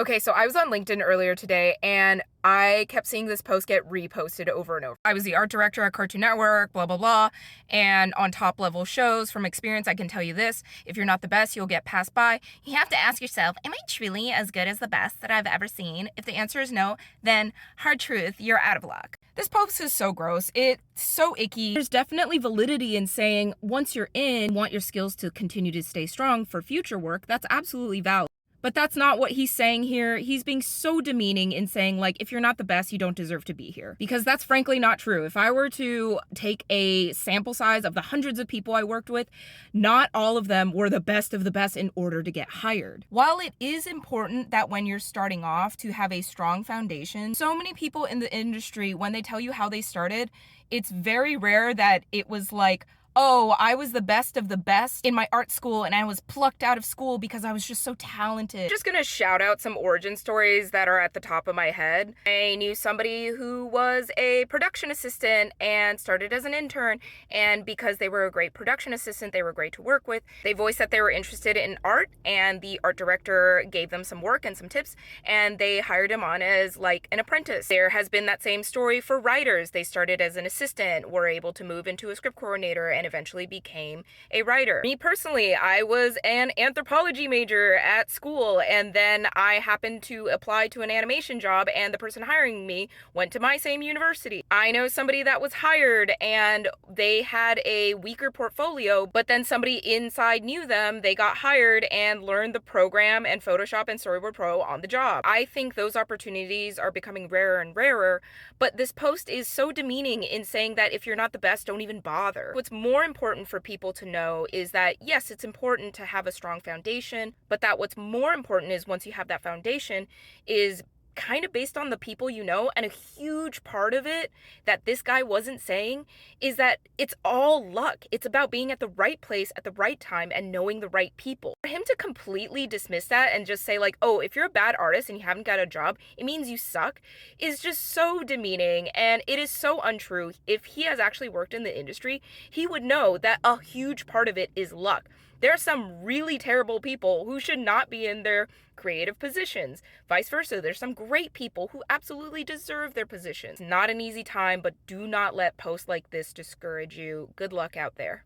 Okay, so I was on LinkedIn earlier today and I kept seeing this post get reposted over and over. I was the art director at Cartoon Network, blah, blah, blah. And on top level shows, from experience, I can tell you this: if you're not the best, you'll get passed by. You have to ask yourself, am I truly as good as the best that I've ever seen? If the answer is no, then hard truth, you're out of luck. This post is so gross. It's so icky. There's definitely validity in saying once you're in, want your skills to continue to stay strong for future work. That's absolutely valid. But that's not what he's saying here. He's being so demeaning in saying, like, if you're not the best, you don't deserve to be here. Because that's frankly not true. If I were to take a sample size of the hundreds of people I worked with, not all of them were the best of the best in order to get hired. While it is important that when you're starting off to have a strong foundation, so many people in the industry, when they tell you how they started, it's very rare that it was like, oh, I was the best of the best in my art school and I was plucked out of school because I was just so talented. I'm just gonna shout out some origin stories that are at the top of my head. I knew somebody who was a production assistant and started as an intern, and because they were a great production assistant, they were great to work with. They voiced that they were interested in art, and the art director gave them some work and some tips, and they hired him on as like an apprentice. There has been that same story for writers. They started as an assistant, were able to move into a script coordinator, and eventually became a writer. Me personally, I was an anthropology major at school, and then I happened to apply to an animation job, and the person hiring me went to my same university. I know somebody that was hired and they had a weaker portfolio, but then somebody inside knew them, they got hired and learned the program and Photoshop and Storyboard Pro on the job. I think those opportunities are becoming rarer and rarer, but this post is so demeaning in saying that if you're not the best, don't even bother. What's more important for people to know is that yes, it's important to have a strong foundation, but that what's more important is once you have that foundation is kind of based on the people you know. And a huge part of it that this guy wasn't saying is that it's all luck. It's about being at the right place at the right time and knowing the right people. For him to completely dismiss that and just say like, oh, if you're a bad artist and you haven't got a job, it means you suck, is just so demeaning, and it is so untrue. If he has actually worked in the industry, he would know that a huge part of it is luck. There are some really terrible people who should not be in their creative positions. Vice versa, there's some great people who absolutely deserve their positions. Not an easy time, but do not let posts like this discourage you. Good luck out there.